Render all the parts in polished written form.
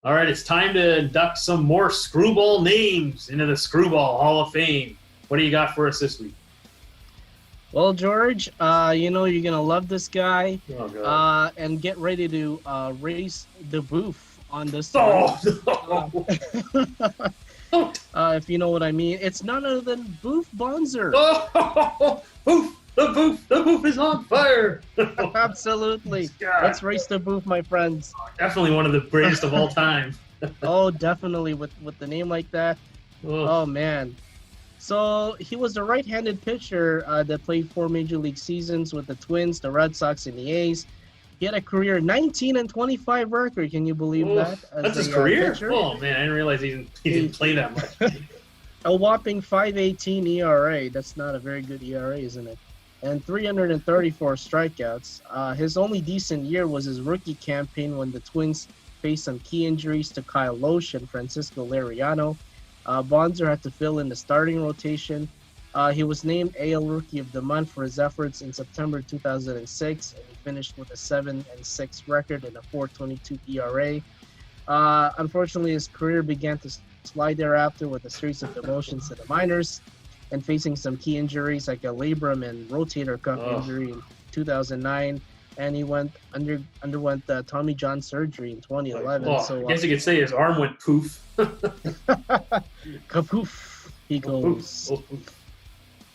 All right, it's time to induct some more screwball names into the Screwball Hall of Fame. What do you got for us this week? Well, George, you're gonna love this guy, Oh, God. and get ready to raise the boof on this Oh, one. no. If you know what I mean, it's none other than Boof Bonzer. Oh, Boof! The Boof is on fire! Absolutely. God. Let's raise the Boof, my friends. Definitely one of the greatest of all time. Oh, definitely with the name like that. Oh man. So he was a right-handed pitcher that played 4 major league seasons with the Twins, the Red Sox, and the A's. He had a career 19-25 record. Can you believe that? That's his career? Oh man, I didn't realize he didn't play that much. A whopping 5.18 ERA. That's not a very good ERA, isn't it? And 334 strikeouts. His only decent year was his rookie campaign when the Twins faced some key injuries to Kyle Loesch and Francisco Liriano. Bonzer had to fill in the starting rotation. He was named AL Rookie of the Month for his efforts in September 2006, and he finished with a 7-6 record and a 4.22 ERA. Unfortunately, his career began to slide thereafter with a series of demotions to the minors and facing some key injuries like a labrum and rotator cuff injury in 2009, and he underwent Tommy John surgery in 2011. So I guess you could say his arm went poof. Kapoof, he goes. Poof.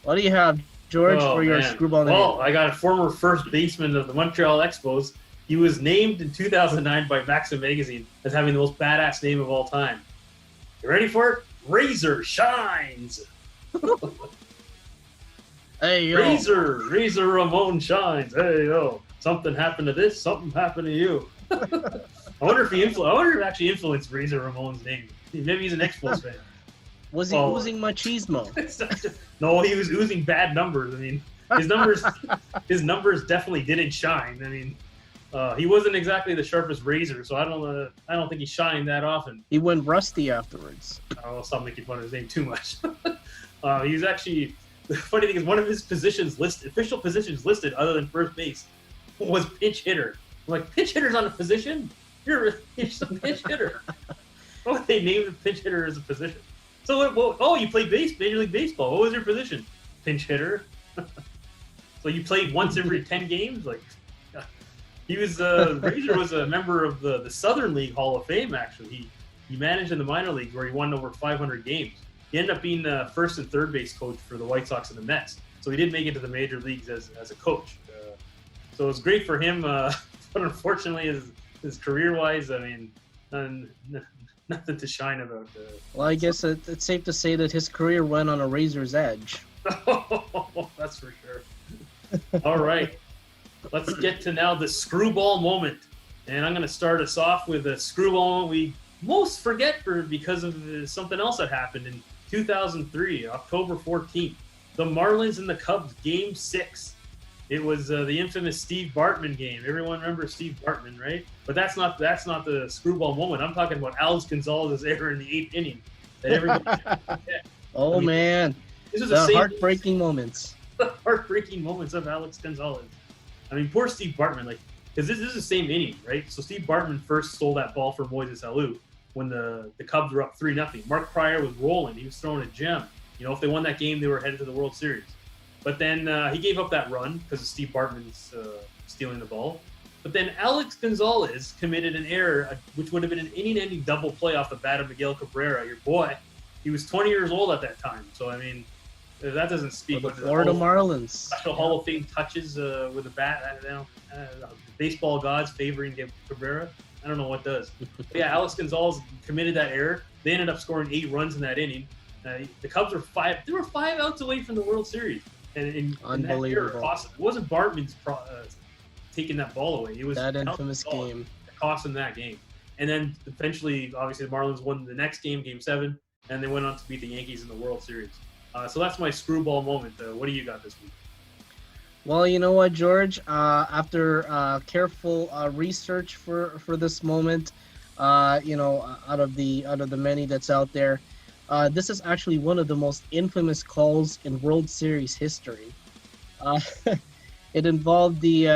What do you have, George, for your screwball name? Well, I got a former first baseman of the Montreal Expos. He was named in 2009 by Maxim Magazine as having the most badass name of all time. You ready for it? Razor Shines. Hey, yo. Razor Ramon Shines. Hey, yo. Something happened to this, something happened to you. I wonder if it actually influenced Razor Ramon's name. Maybe he's an Expos fan. Was he oozing machismo? No, he was oozing bad numbers. I mean, his numbers definitely didn't shine. I mean, he wasn't exactly the sharpest razor, so I don't think he shined that often. He went rusty afterwards. I'll stop making fun of his name too much. He was actually, the funny thing is, one of his official positions listed other than first base was pinch hitter. I'm like, pinch hitter's on a position? You're a pinch hitter. Oh, they named the pinch hitter as a position. So, you played Major League Baseball. What was your position? Pinch hitter. So you played once every 10 games? Like, he was Razor was a member of the Southern League Hall of Fame. Actually, he managed in the minor leagues where he won over 500 games. He ended up being the first and third base coach for the White Sox and the Mets. So he did make it to the major leagues as a coach. So it was great for him, but unfortunately, his career-wise, I mean, nothing to shine about. Well, I guess it's safe to say that his career went on a razor's edge. That's for sure. All right. Let's get to now the screwball moment. And I'm going to start us off with a screwball moment we most forget because of something else that happened in 2003, October 14th. The Marlins and the Cubs, Game 6. It was the infamous Steve Bartman game. Everyone remembers Steve Bartman, right? But that's not the screwball moment. I'm talking about Alex Gonzalez's error in the 8th inning that everybody Oh, man. This was the heartbreaking moments. The heartbreaking moments of Alex Gonzalez. I mean, poor Steve Bartman, because this is the same inning, right? So Steve Bartman first stole that ball from Moises Alou when the Cubs were up 3-0. Mark Pryor was rolling. He was throwing a gem. You know, if they won that game, they were headed to the World Series. But then he gave up that run because of Steve Bartman's stealing the ball. But then Alex Gonzalez committed an error, which would have been an inning-ending double play off the bat of Miguel Cabrera, your boy. He was 20 years old at that time. So, I mean, that doesn't speak. For the Florida Marlins. Special Hall of Fame touches with a bat. Baseball gods favoring Cabrera. I don't know what does. But yeah, Alex Gonzalez committed that error. They ended up scoring 8 runs in that inning. The Cubs were 5 outs away from the World Series. And unbelievable. That it wasn't Bartman's taking that ball away. It was that infamous game that cost him that game. And then eventually, obviously, the Marlins won the next game, Game 7, and they went on to beat the Yankees in the World Series. So that's my screwball moment. What do you got this week? Well, you know what, George? After careful research for this moment, out of the many that's out there, this is actually one of the most infamous calls in World Series history. It involved the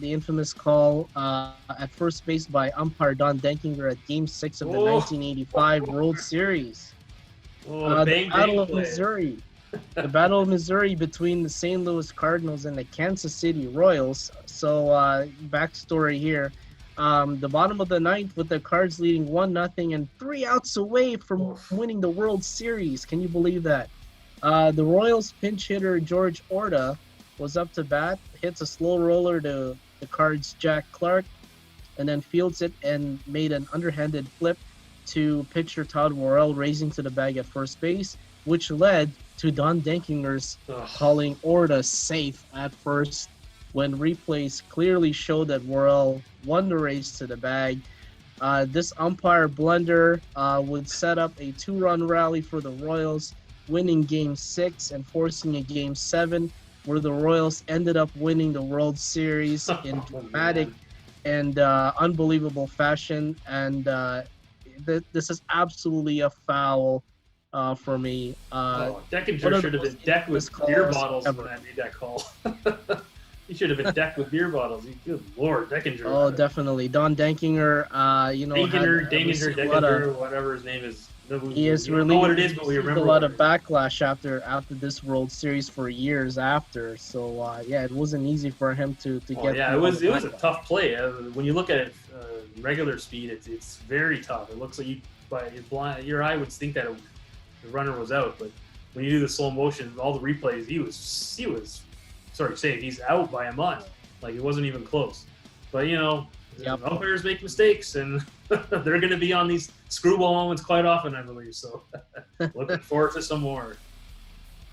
infamous call at first base by umpire Don Denkinger at Game 6 of the 1985 World Series. The The Battle of play. Missouri. The Battle of Missouri between the St. Louis Cardinals and the Kansas City Royals. So, backstory here. The bottom of the ninth with the Cards leading 1-0 and 3 outs away from winning the World Series. Can you believe that? The Royals pinch hitter George Orta was up to bat, hits a slow roller to the Cards' Jack Clark, and then fields it and made an underhanded flip to pitcher Todd Worrell, raising to the bag at first base, which led to Don Denkinger's calling Orta safe at first, when replays clearly showed that Worrell won the race to the bag. This umpire blunder would set up a 2-run rally for the Royals, winning Game 6 and forcing a Game 7, where the Royals ended up winning the World Series in dramatic and unbelievable fashion. And this is absolutely a foul for me. Denkinger should have been decked with beer bottles when I made that call. He should have been decked with beer bottles. Good Lord, Denkinger. Oh, definitely. Don Denkinger, Denkinger, whatever his name is. He has really what it is, but we remember a lot of backlash after this World Series for years after. So it wasn't easy for him to get. Yeah, it was a tough play. When you look at it, regular speed, it's very tough. It looks like your eye would think that the runner was out, but when you do the slow motion, all the replays, he was. Sorry, he's out by a month. Like, it wasn't even close. But umpires make mistakes, and they're going to be on these screwball moments quite often, I believe. So, looking forward to some more.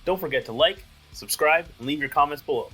Don't forget to like, subscribe, and leave your comments below.